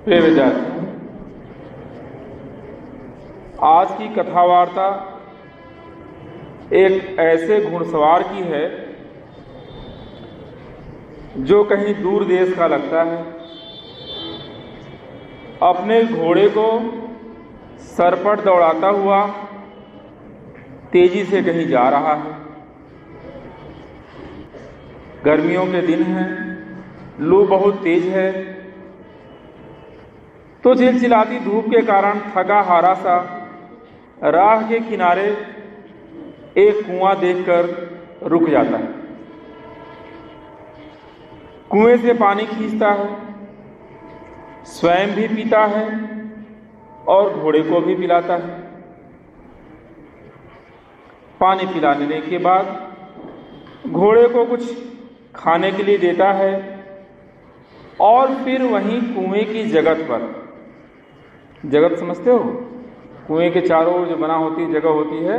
प्रिय विद्यार्थी, आज की कथा वार्ता एक ऐसे घुड़सवार की है जो कहीं दूर देश का लगता है। अपने घोड़े को सर पर दौड़ाता हुआ तेजी से कहीं जा रहा है। गर्मियों के दिन हैं, लू बहुत तेज है, तो चिलचिलाती धूप के कारण थका हारा सा राह के किनारे एक कुआं देखकर रुक जाता है। कुएं से पानी खींचता है, स्वयं भी पीता है और घोड़े को भी पिलाता है। पानी पिलाने के बाद घोड़े को कुछ खाने के लिए देता है और फिर वहीं कुएं की जगत पर, जगत समझते हो, कुएं के चारों ओर जो बना होती जगह होती है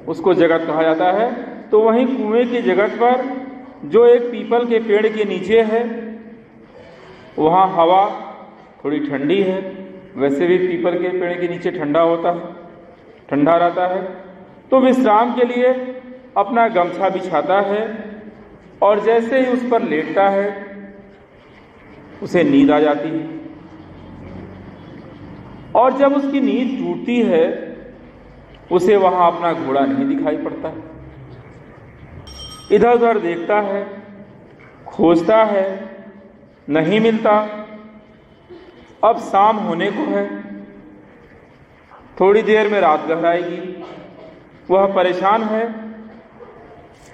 उसको जगत कहा जाता है। तो वहीं कुएं की जगत पर जो एक पीपल के पेड़ के नीचे है, वहाँ हवा थोड़ी ठंडी है। वैसे भी पीपल के पेड़ के नीचे ठंडा होता है, ठंडा रहता है। तो विश्राम के लिए अपना गमछा बिछाता है और जैसे ही उस पर लेटता है उसे नींद आ जाती है। और जब उसकी नींद टूटती है उसे वहां अपना घोड़ा नहीं दिखाई पड़ता है। इधर उधर देखता है, खोजता है, नहीं मिलता। अब शाम होने को है, थोड़ी देर में रात गहराएगी। वह परेशान है,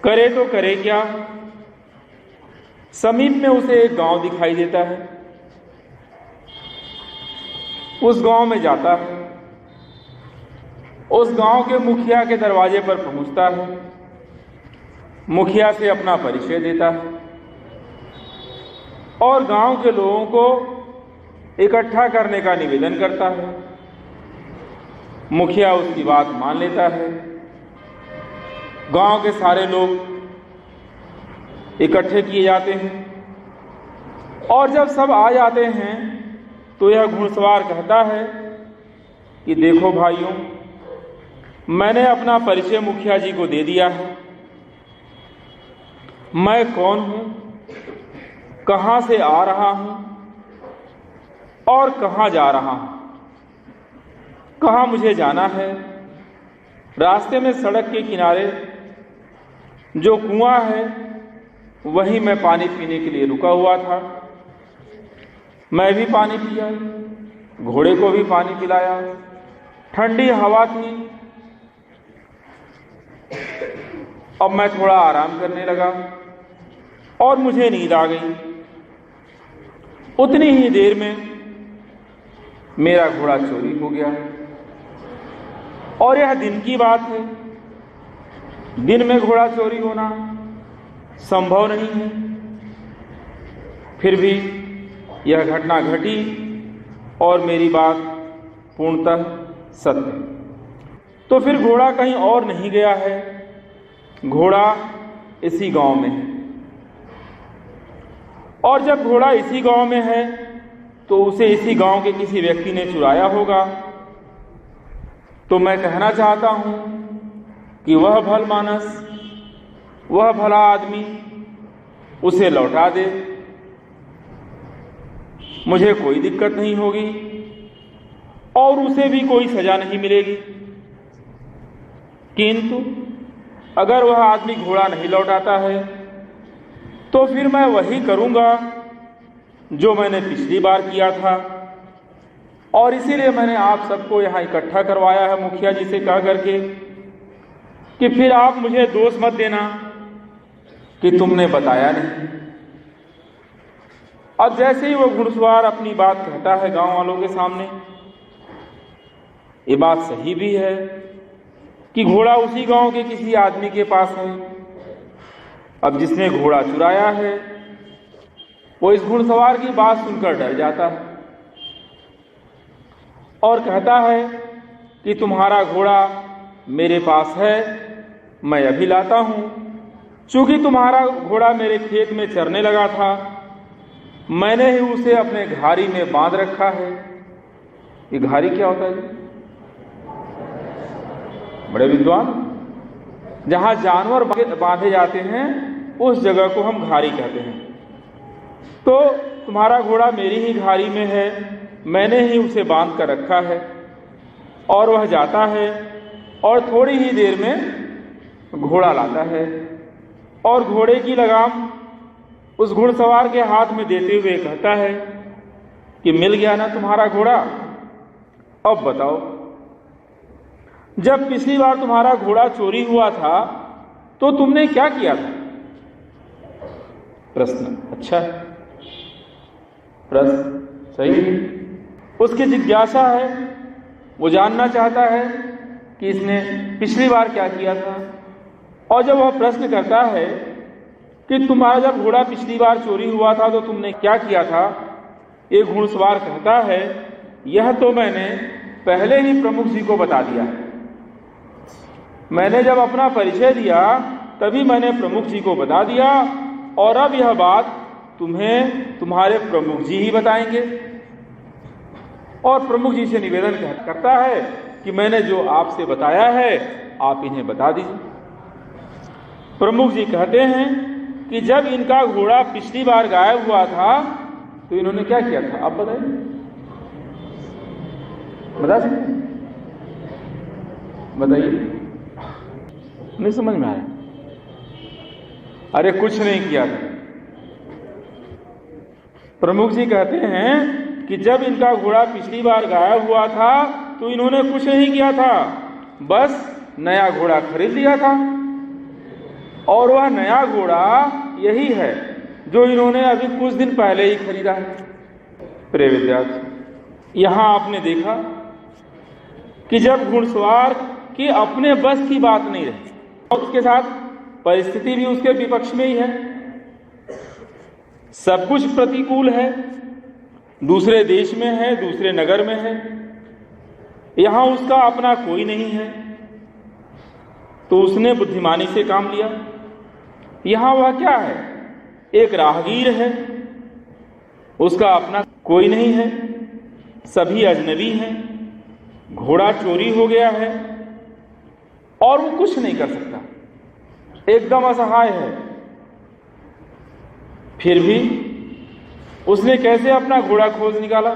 करे तो करे क्या। समीप में उसे एक गांव दिखाई देता है। उस गांव में जाता है, उस गांव के मुखिया के दरवाजे पर पहुंचता है, मुखिया से अपना परिचय देता है और गांव के लोगों को इकट्ठा करने का निवेदन करता है। मुखिया उसकी बात मान लेता है। गांव के सारे लोग इकट्ठे किए जाते हैं और जब सब आ जाते हैं तो यह घुड़सवार कहता है कि देखो भाइयों, मैंने अपना परिचय मुखिया जी को दे दिया है। मैं कौन हूं, कहां से आ रहा हूं और कहां जा रहा हूं, कहां मुझे जाना है। रास्ते में सड़क के किनारे जो कुआं है वहीं मैं पानी पीने के लिए रुका हुआ था। मैं भी पानी पिया, घोड़े को भी पानी पिलाया। ठंडी हवा थी। अब मैं थोड़ा आराम करने लगा और मुझे नींद आ गई। उतनी ही देर में मेरा घोड़ा चोरी हो गया और यह दिन की बात है। दिन में घोड़ा चोरी होना संभव नहीं है। फिर भी यह घटना घटी और मेरी बात पूर्णतः सत्य। तो फिर घोड़ा कहीं और नहीं गया है, घोड़ा इसी गांव में है। और जब घोड़ा इसी गांव में है तो उसे इसी गांव के किसी व्यक्ति ने चुराया होगा। तो मैं कहना चाहता हूं कि वह भलमानस, वह भला आदमी उसे लौटा दे। मुझे कोई दिक्कत नहीं होगी और उसे भी कोई सजा नहीं मिलेगी। किंतु अगर वह आदमी घोड़ा नहीं लौटाता है तो फिर मैं वही करूंगा जो मैंने पिछली बार किया था। और इसीलिए मैंने आप सबको यहां इकट्ठा करवाया है मुखिया जी से कह करके कि फिर आप मुझे दोष मत देना कि तुमने बताया नहीं। अब जैसे ही वो घुड़सवार अपनी बात कहता है गांव वालों के सामने, ये बात सही भी है कि घोड़ा उसी गांव के किसी आदमी के पास है। अब जिसने घोड़ा चुराया है वो इस घुड़सवार की बात सुनकर डर जाता है और कहता है कि तुम्हारा घोड़ा मेरे पास है, मैं अभी लाता हूं। चूंकि तुम्हारा घोड़ा मेरे खेत में चरने लगा था मैंने ही उसे अपने घारी में बांध रखा है। ये घारी क्या होता है? बड़े विद्वान, जहां जानवर बांधे जाते हैं उस जगह को हम घारी कहते हैं। तो तुम्हारा घोड़ा मेरी ही घारी में है, मैंने ही उसे बांध कर रखा है, और वह जाता है और थोड़ी ही देर में घोड़ा लाता है और घोड़े की लगाम उस घुड़सवार के हाथ में देते हुए कहता है कि मिल गया ना तुम्हारा घोड़ा, अब बताओ, जब पिछली बार तुम्हारा घोड़ा चोरी हुआ था तो तुमने क्या किया था? प्रश्न अच्छा है, प्रश्न सही है। उसकी जिज्ञासा है, वो जानना चाहता है कि इसने पिछली बार क्या किया था। और जब वह प्रश्न करता है कि तुम्हारा जब घोड़ा पिछली बार चोरी हुआ था तो तुमने क्या किया था, एक घुड़सवार कहता है यह तो मैंने पहले ही प्रमुख जी को बता दिया है। मैंने जब अपना परिचय दिया तभी मैंने प्रमुख जी को बता दिया, और अब यह बात तुम्हें तुम्हारे प्रमुख जी ही बताएंगे। और प्रमुख जी से निवेदन करता है कि मैंने जो आपसे बताया है आप इन्हें बता दीजिए। प्रमुख जी कहते हैं कि जब इनका घोड़ा पिछली बार गायब हुआ था तो इन्होंने क्या किया था, आप बताइए, बता सकते हैं? बताइए, नहीं समझ में आया? अरे कुछ नहीं किया था। प्रमुख जी कहते हैं कि जब इनका घोड़ा पिछली बार गायब हुआ था तो इन्होंने कुछ नहीं किया था, बस नया घोड़ा खरीद लिया था, और वह नया घोड़ा यही है जो इन्होंने अभी कुछ दिन पहले ही खरीदा है। प्रिय विद्यार्थी, यहां आपने देखा कि जब घुड़सवार की अपने बस की बात नहीं रही और उसके साथ परिस्थिति भी उसके विपक्ष में ही है, सब कुछ प्रतिकूल है, दूसरे देश में है, दूसरे नगर में है, यहां उसका अपना कोई नहीं है, तो उसने बुद्धिमानी से काम लिया। यहां वह क्या है, एक राहगीर है, उसका अपना कोई नहीं है, सभी अजनबी हैं, घोड़ा चोरी हो गया है और वो कुछ नहीं कर सकता, एकदम असहाय है। फिर भी उसने कैसे अपना घोड़ा खोज निकाला,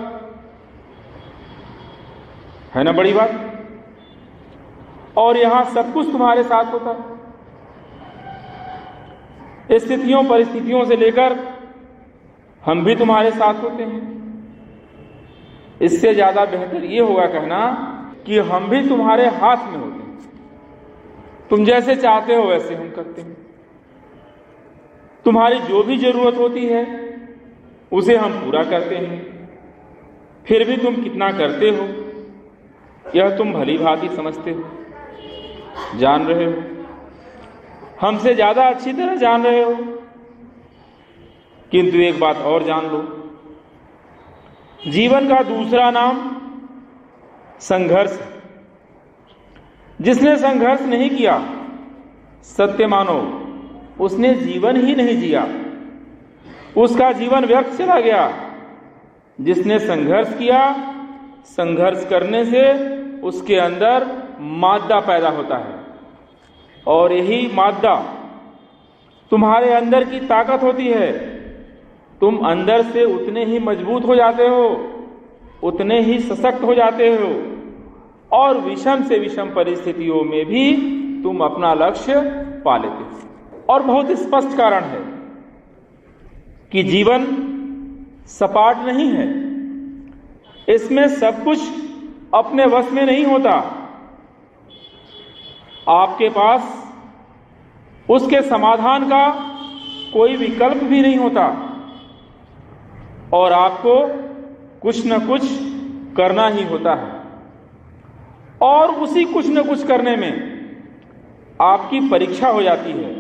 है ना बड़ी बात। और यहां सब कुछ तुम्हारे साथ होता है, स्थितियों परिस्थितियों से लेकर हम भी तुम्हारे साथ होते हैं। इससे ज्यादा बेहतर ये होगा कहना कि हम भी तुम्हारे हाथ में होते हैं, तुम जैसे चाहते हो वैसे हम करते हैं। तुम्हारी जो भी जरूरत होती है उसे हम पूरा करते हैं, फिर भी तुम कितना करते हो यह तुम भली भांति समझते हो, जान रहे हो, हमसे ज्यादा अच्छी तरह जान रहे हो। किंतु एक बात और जान लो, जीवन का दूसरा नाम संघर्ष है। जिसने संघर्ष नहीं किया, सत्य मानो उसने जीवन ही नहीं जिया, उसका जीवन व्यर्थ चला गया। जिसने संघर्ष किया, संघर्ष करने से उसके अंदर मादा पैदा होता है, और यही मादा तुम्हारे अंदर की ताकत होती है। तुम अंदर से उतने ही मजबूत हो जाते हो, उतने ही सशक्त हो जाते हो, और विषम से विषम परिस्थितियों में भी तुम अपना लक्ष्य पा लेते हो। और बहुत स्पष्ट कारण है कि जीवन सपाट नहीं है, इसमें सब कुछ अपने वश में नहीं होता। आपके पास उसके समाधान का कोई विकल्प भी नहीं होता, और आपको कुछ न कुछ करना ही होता है। और उसी कुछ न कुछ करने में आपकी परीक्षा हो जाती है।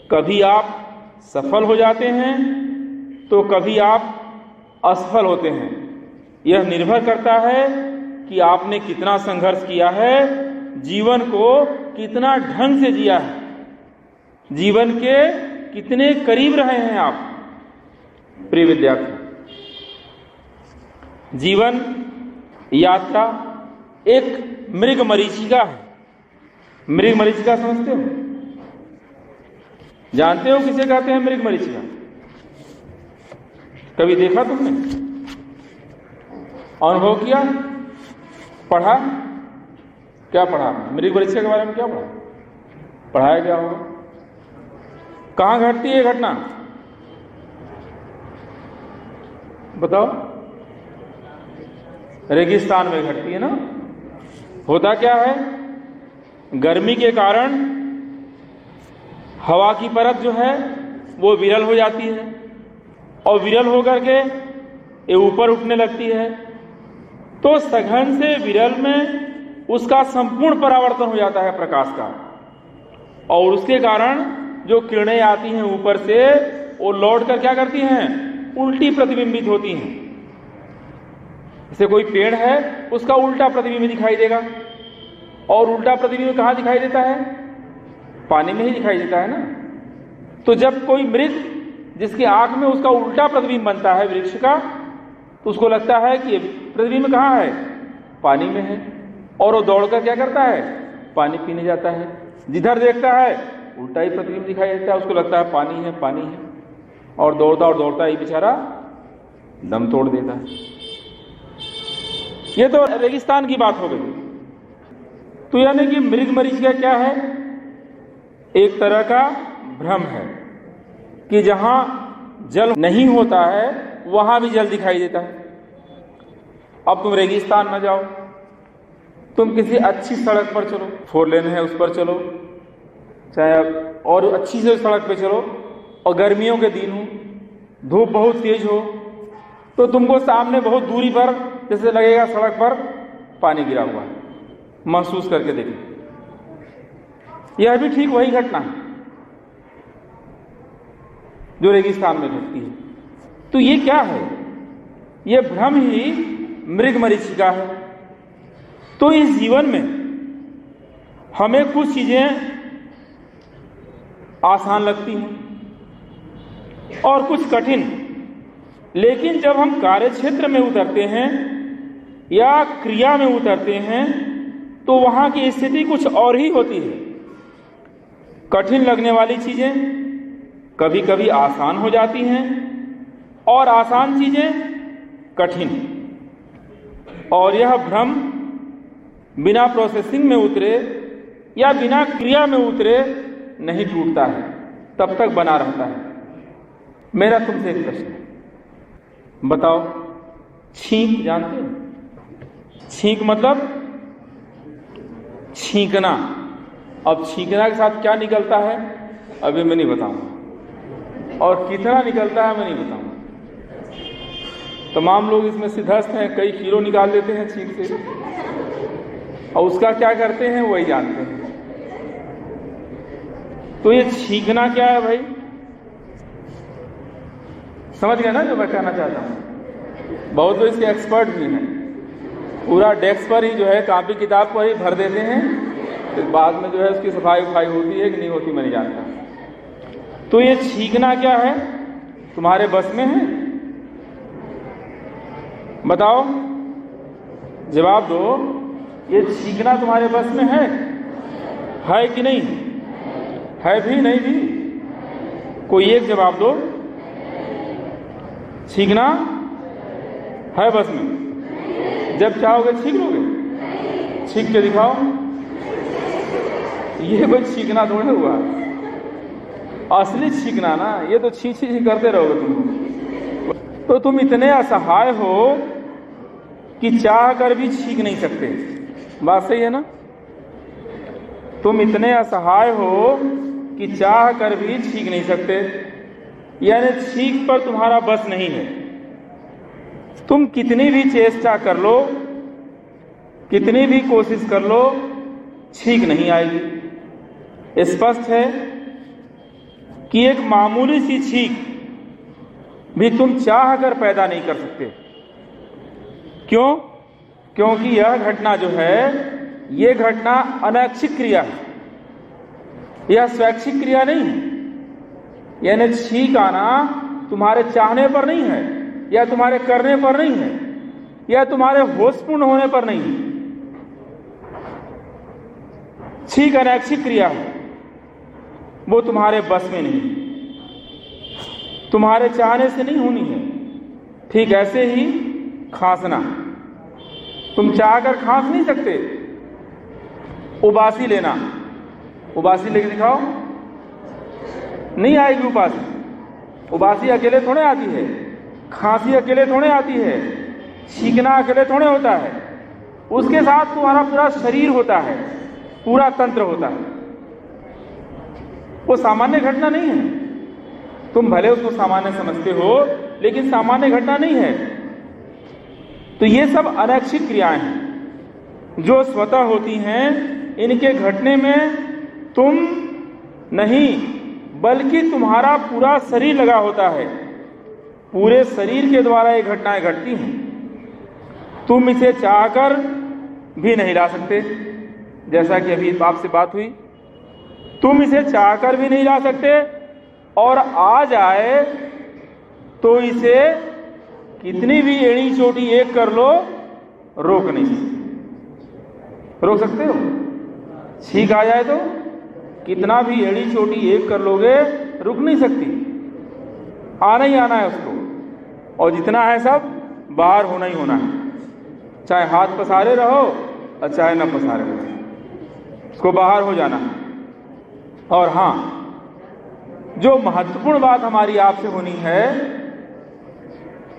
कभी आप सफल हो जाते हैं तो कभी आप असफल होते हैं। यह निर्भर करता है कि आपने कितना संघर्ष किया है, जीवन को कितना ढंग से जिया है, जीवन के कितने करीब रहे हैं आप। प्रिय विद्यार्थी, जीवन यात्रा एक मृग मरीचिका है। मृग मरीचिका समझते हो? जानते हो किसे कहते हैं मृग मरीचिका? कभी देखा तुमने? अनुभव किया? पढ़ा? क्या पढ़ा? मृग मरीचिका के बारे में क्या पढ़ा? पढ़ाया क्या होगा? कहां घटती है ये घटना? बताओ। रेगिस्तान में घटती है ना। होता क्या है, गर्मी के कारण हवा की परत जो है वो विरल हो जाती है और विरल होकर के ये ऊपर उठने लगती है, तो सघन से विरल में उसका संपूर्ण परावर्तन हो जाता है प्रकाश का, और उसके कारण जो किरणें आती हैं ऊपर से वो लौट कर क्या करती हैं? उल्टी प्रतिबिंबित होती हैं। जैसे कोई पेड़ है उसका उल्टा प्रतिबिंब दिखाई देगा, और उल्टा प्रतिबिंब कहाँ दिखाई देता है? पानी में ही दिखाई देता है ना। तो जब कोई मृग जिसकी आंख में उसका उल्टा प्रतिबिंब बनता है वृक्ष का, तो उसको लगता है कि प्रतिबिंब कहाँ है? पानी में है, और वो दौड़कर क्या करता है? पानी पीने जाता है। जिधर देखता है उल्टा ही प्रतिबिंब दिखाई देता है, उसको लगता है पानी है पानी है, और दौड़ता ही बेचारा दम तोड़ देता है। ये तो रेगिस्तान की बात हो गई। तो यानी कि मृग मरीचिका क्या है? एक तरह का भ्रम है कि जहां जल नहीं होता है वहां भी जल दिखाई देता है। अब तुम रेगिस्तान में जाओ, तुम किसी अच्छी सड़क पर चलो, 4 लेन है उस पर चलो, चाहे और अच्छी से सड़क पे चलो, और गर्मियों के दिन हो, धूप बहुत तेज हो, तो तुमको सामने बहुत दूरी पर जैसे लगेगा सड़क पर पानी गिरा हुआ है। महसूस करके देखिए, यह भी ठीक वही घटना है जो रेगिस्तान में घटती है। तो ये क्या है? यह भ्रम ही मृग मरीचिका है। तो इस जीवन में हमें कुछ चीजें आसान लगती हैं और कुछ कठिन, लेकिन जब हम कार्य क्षेत्र में उतरते हैं या क्रिया में उतरते हैं तो वहां की स्थिति कुछ और ही होती है। कठिन लगने वाली चीजें कभी कभी आसान हो जाती हैं और आसान चीजें कठिन, और यह भ्रम बिना प्रोसेसिंग में उतरे या बिना क्रिया में उतरे नहीं टूटता है, तब तक बना रहता है। मेरा तुमसे एक प्रश्न है, बताओ, छींक जानते हो? छींक मतलब छींकना। अब छींकना के साथ क्या निकलता है अभी मैं नहीं बताऊंगा, और कितना निकलता है मैं नहीं बताऊंगा। तमाम लोग इसमें सिद्धस्त हैं, कई किलो निकाल लेते हैं छींक से, और उसका क्या करते हैं वही जानते हैं। तो ये छींकना क्या है भाई? समझ गए ना जो मैं कहना चाहता हूं? बहुत लोग इसके एक्सपर्ट भी हैं, पूरा डेस्क पर ही जो है कॉपी किताब पर ही भर देते हैं, फिर बाद में जो है उसकी सफाई उफाई होती है कि नहीं होती मैं नहीं जानता। तो ये छींकना क्या है? तुम्हारे बस में है? बताओ, जवाब दो। ये छींकना तुम्हारे बस में है कि नहीं? है भी नहीं भी? कोई एक जवाब दो। छींकना है बस में? जब चाहोगे छींक लोगे? छींक के दिखाओ। ये कोई छींकना थोड़े हुआ, असली छींकना ना, ये तो छी छी करते रहोगे तुम। तो तुम इतने असहाय हो कि चाह कर भी छींक नहीं सकते। बात सही है ना? तुम इतने असहाय हो कि चाह कर भी छींक नहीं सकते, यानी छींक पर तुम्हारा बस नहीं है। तुम कितनी भी चेष्टा कर लो, कितनी भी कोशिश कर लो, छींक नहीं आएगी। स्पष्ट है कि एक मामूली सी छींक भी तुम चाह कर पैदा नहीं कर सकते। क्यों? क्योंकि यह घटना जो है, यह घटना अनैच्छिक क्रिया है, यह स्वैच्छिक क्रिया नहीं है। यानी छींक आना तुम्हारे चाहने पर नहीं है, या तुम्हारे करने पर नहीं है, या तुम्हारे होशपूर्ण होने पर नहीं है। छींक अनैच्छिक क्रिया है, वो तुम्हारे बस में नहीं, तुम्हारे चाहने से नहीं होनी है। ठीक ऐसे ही खांसना, तुम चाहकर खांस नहीं सकते। उबासी लेना, उबासी लेके दिखाओ, नहीं आएगी उबासी। उबासी अकेले थोड़े आती है, खांसी अकेले थोड़े आती है, छींकना अकेले थोड़े होता है। उसके साथ तुम्हारा पूरा शरीर होता है, पूरा तंत्र होता है। वो सामान्य घटना नहीं है। तुम भले उसको सामान्य समझते हो, लेकिन सामान्य घटना नहीं है। तो ये सब अनैच्छिक क्रियाएं हैं जो स्वतः होती हैं। इनके घटने में तुम नहीं, बल्कि तुम्हारा पूरा शरीर लगा होता है। पूरे शरीर के द्वारा ये घटनाएं घटती हैं। तुम इसे चाहकर भी नहीं ला सकते, जैसा कि अभी आपसे बात हुई। तुम इसे चाहकर भी नहीं ला सकते, और आ जाए तो इसे कितनी भी एड़ी चोटी एक कर लो, रोक नहीं सकते। रोक सकते हो? छींक आ जाए तो कितना भी एड़ी चोटी एक कर लोगे, रुक नहीं सकती। आना ही आना है उसको, और जितना है सब बाहर होना ही होना है। चाहे हाथ पसारे रहो और चाहे न पसारे रहो, उसको बाहर हो जाना है। और हाँ, जो महत्वपूर्ण बात हमारी आपसे होनी है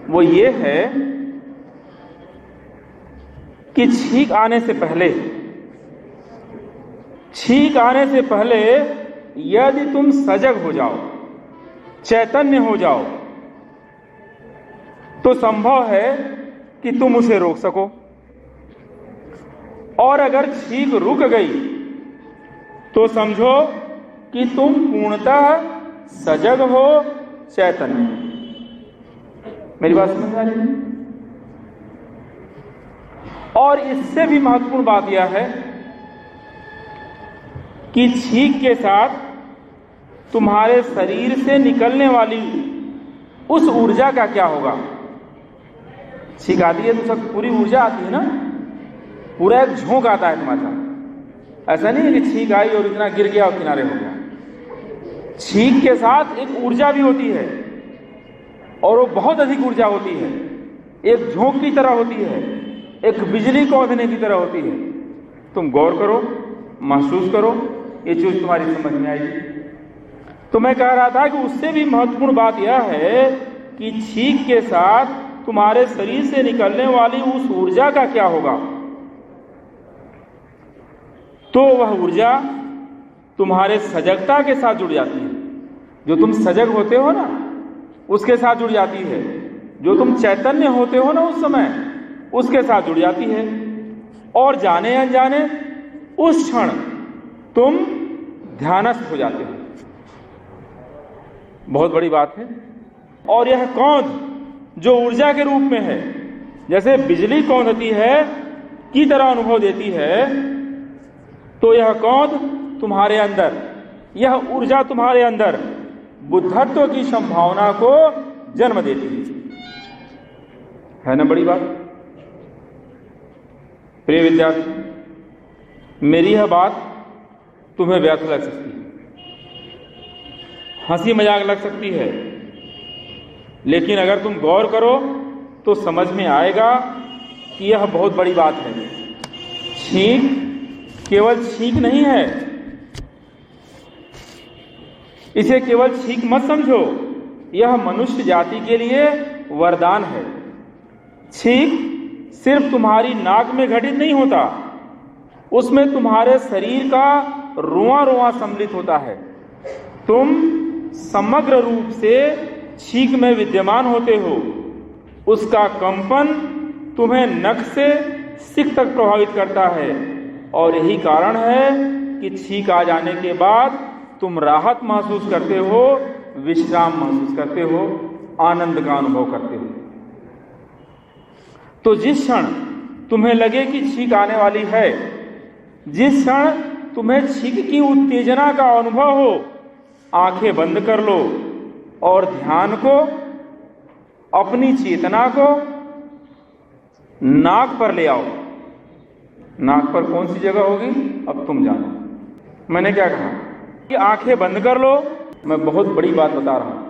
वो ये है कि छींक आने से पहले यदि तुम सजग हो जाओ, चैतन्य हो जाओ, तो संभव है कि तुम उसे रोक सको। और अगर छींक रुक गई तो समझो कि तुम पूर्णतः सजग हो, चैतन्य। मेरी बात समझ आ रही है? और इससे भी महत्वपूर्ण बात यह है कि छींक के साथ तुम्हारे शरीर से निकलने वाली उस ऊर्जा का क्या होगा। छींक आती है तो सब पूरी ऊर्जा आती है ना, पूरा एक झोंक आता है तुम्हारे साथ। ऐसा नहीं है कि छींक आई और इतना गिर गया और किनारे हो गया। छींक के साथ एक ऊर्जा भी होती है, और वो बहुत अधिक ऊर्जा होती है। एक झोंक की तरह होती है, एक बिजली कौंधने की तरह होती है। तुम गौर करो, महसूस करो, ये चीज तुम्हारी समझ में आएगी। तो मैं कह रहा था कि उससे भी महत्वपूर्ण बात यह है कि छींक के साथ तुम्हारे शरीर से निकलने वाली उस ऊर्जा का क्या होगा। तो वह ऊर्जा तुम्हारे सजगता के साथ जुड़ जाती है। जो तुम सजग होते हो ना, उसके साथ जुड़ जाती है। जो तुम चैतन्य होते हो ना उस समय, उसके साथ जुड़ जाती है। और जाने अनजाने उस क्षण तुम ध्यानस्थ हो जाते हो। बहुत बड़ी बात है। और यह कौंध जो ऊर्जा के रूप में है, जैसे बिजली कौंधती है की तरह अनुभव देती है, तो यह कौंध तुम्हारे अंदर, यह ऊर्जा तुम्हारे अंदर बुद्धत्व की संभावना को जन्म देती है ना। बड़ी बात। प्रिय विद्यार्थी, मेरी यह बात तुम्हें व्यर्थ लग सकती है, हंसी मजाक लग सकती है, लेकिन अगर तुम गौर करो तो समझ में आएगा कि यह बहुत बड़ी बात है। छींक केवल छींक नहीं है, इसे केवल छींक मत समझो, यह मनुष्य जाति के लिए वरदान है। छींक सिर्फ तुम्हारी नाक में घटित नहीं होता, उसमें तुम्हारे शरीर का रोआ रोआ सम्मिलित होता है। तुम समग्र रूप से छींक में विद्यमान होते हो। उसका कंपन तुम्हें नख से सिक तक प्रभावित करता है, और यही कारण है कि छींक आ जाने के बाद तुम राहत महसूस करते हो, विश्राम महसूस करते हो, आनंद का अनुभव करते हो। तो जिस क्षण तुम्हें लगे कि छींक आने वाली है, जिस क्षण तुम्हें छींक की उत्तेजना का अनुभव हो, आंखें बंद कर लो और ध्यान को अपनी चेतना को नाक पर ले आओ। नाक पर कौन सी जगह होगी अब तुम जानो। मैंने क्या कहा कि आंखें बंद कर लो। मैं बहुत बड़ी बात बता रहा हूं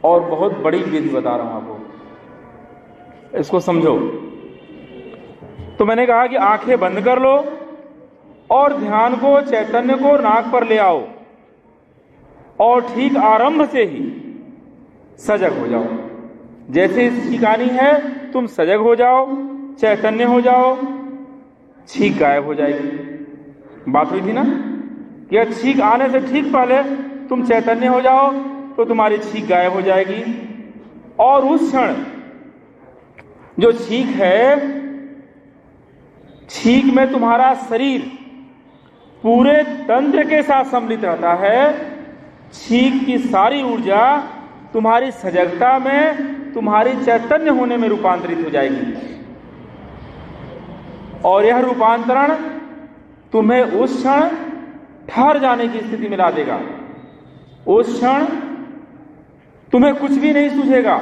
और बहुत बड़ी विधि बता रहा हूं आपको, इसको समझो। तो मैंने कहा कि आंखें बंद कर लो और ध्यान को, चैतन्य को नाक पर ले आओ और ठीक आरंभ से ही सजग हो जाओ। जैसे इस ठिकानी है तुम सजग हो जाओ, चैतन्य हो जाओ, छींक गायब हो जाएगी। बात हुई थी ना कि छींक आने से ठीक पहले तुम चैतन्य हो जाओ तो तुम्हारी छींक गायब हो जाएगी। और उस क्षण जो छींक है, छींक में तुम्हारा शरीर पूरे तंत्र के साथ सम्मिलित रहता है। छींक की सारी ऊर्जा तुम्हारी सजगता में, तुम्हारी चैतन्य होने में रूपांतरित हो जाएगी और यह रूपांतरण तुम्हें उस क्षण ठहर जाने की स्थिति में ला देगा। उस क्षण तुम्हें कुछ भी नहीं सूझेगा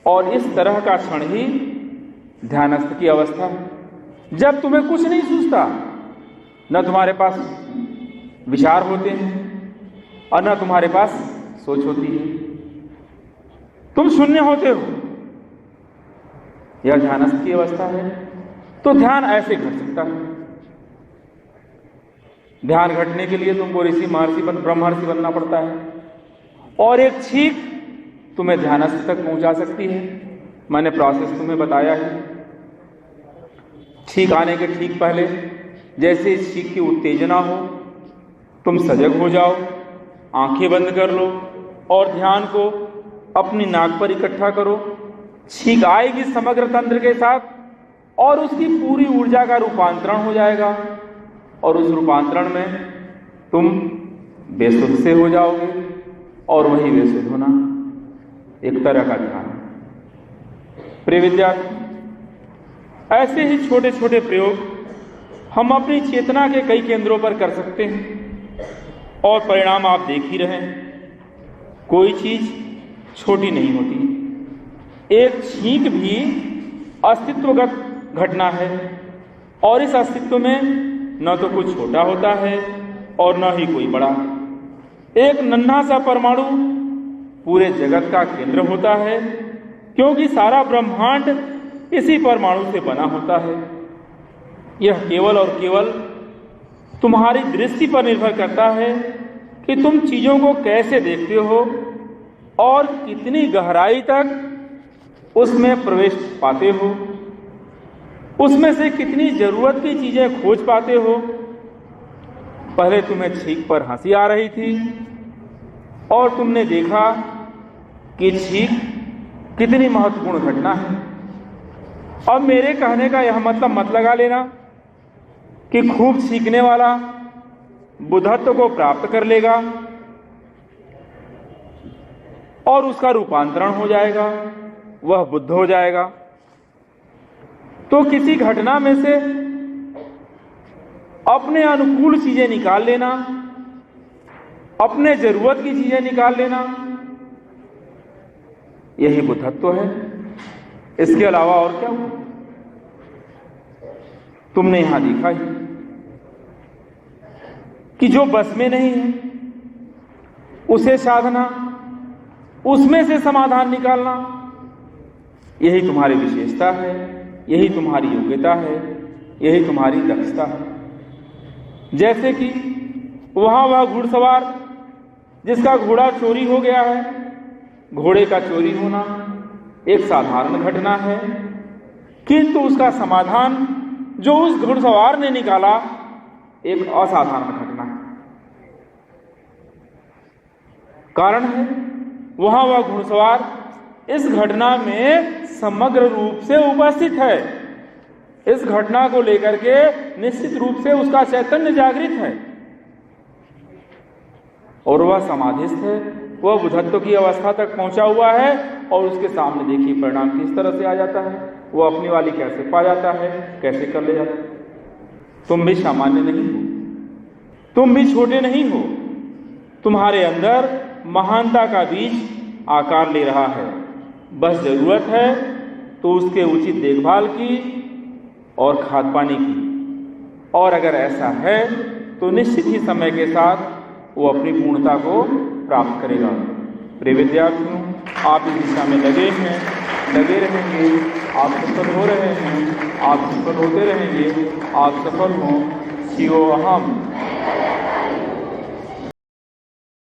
और इस तरह का क्षण ही ध्यानस्थ की अवस्था है, जब तुम्हें कुछ नहीं सूझता, न तुम्हारे पास विचार होते हैं और न तुम्हारे पास सोच होती है, तुम शून्य होते हो। यह ध्यानस्थ की अवस्था है। तो ध्यान ऐसे घट सकता है। ध्यान घटने के लिए तुमको ऋषि, महर्षि, ब्रह्मर्षि बनना पड़ता है और एक छींक तुम्हें ध्यानस्थ तक पहुंचा सकती है। मैंने प्रोसेस तुम्हें बताया है। छींक आने के ठीक पहले जैसे इस छींक की उत्तेजना हो, तुम सजग हो जाओ, आंखें बंद कर लो और ध्यान को अपनी नाक पर इकट्ठा करो। छींक आएगी समग्र तंत्र के साथ और उसकी पूरी ऊर्जा का रूपांतरण हो जाएगा और उस रूपांतरण में तुम बेसुध से हो जाओगे और वही बेसुध होना एक तरह का ध्यान है। प्रिय विद्यार्थी, ऐसे ही छोटे छोटे प्रयोग हम अपनी चेतना के कई केंद्रों पर कर सकते हैं और परिणाम आप देख ही रहे हैं। कोई चीज छोटी नहीं होती। एक छींक भी अस्तित्वगत घटना है और इस अस्तित्व में न तो कुछ छोटा होता है और न ही कोई बड़ा। एक नन्हा सा परमाणु पूरे जगत का केंद्र होता है, क्योंकि सारा ब्रह्मांड इसी परमाणु से बना होता है। यह केवल और केवल तुम्हारी दृष्टि पर निर्भर करता है कि तुम चीजों को कैसे देखते हो और कितनी गहराई तक उसमें प्रवेश पाते हो, उसमें से कितनी जरूरत की चीजें खोज पाते हो। पहले तुम्हें छींक पर हंसी आ रही थी और तुमने देखा कि छींक कितनी महत्वपूर्ण घटना है। अब मेरे कहने का यह मतलब मत लगा लेना कि खूब छींकने वाला बुद्धत्व को प्राप्त कर लेगा और उसका रूपांतरण हो जाएगा, वह बुद्ध हो जाएगा। तो किसी घटना में से अपने अनुकूल चीजें निकाल लेना, अपने जरूरत की चीजें निकाल लेना, यही बुद्धत्व है। इसके अलावा और क्या हो? तुमने यहां देखा ही कि जो बस में नहीं है उसे साधना, उसमें से समाधान निकालना, यही तुम्हारी विशेषता है, यही तुम्हारी योग्यता है, यही तुम्हारी दक्षता है। जैसे कि वह घुड़सवार जिसका घोड़ा चोरी हो गया है, घोड़े का चोरी होना एक साधारण घटना है, किंतु उसका समाधान जो उस घुड़सवार ने निकाला एक असाधारण घटना है। कारण है वह घुड़सवार इस घटना में समग्र रूप से उपस्थित है। इस घटना को लेकर के निश्चित रूप से उसका चैतन्य जागृत है और वह समाधिस्थ है, वह बुद्धत्व की अवस्था तक पहुंचा हुआ है और उसके सामने देखिए परिणाम किस तरह से आ जाता है, वह अपनी वाली कैसे पा जाता है, कैसे कर ले जाता है। तुम भी सामान्य नहीं हो, तुम भी छोटे नहीं हो, तुम्हारे अंदर महानता का बीज आकार ले रहा है। बस ज़रूरत है तो उसके उचित देखभाल की और खाद पानी की, और अगर ऐसा है तो निश्चित ही समय के साथ वो अपनी पूर्णता को प्राप्त करेगा। प्रिय विद्यार्थियों, आप इस दिशा में लगे रहेंगे, आप सफल हो रहे हैं, आप सफल होते रहेंगे, आप सफल हों। शिवोऽहम्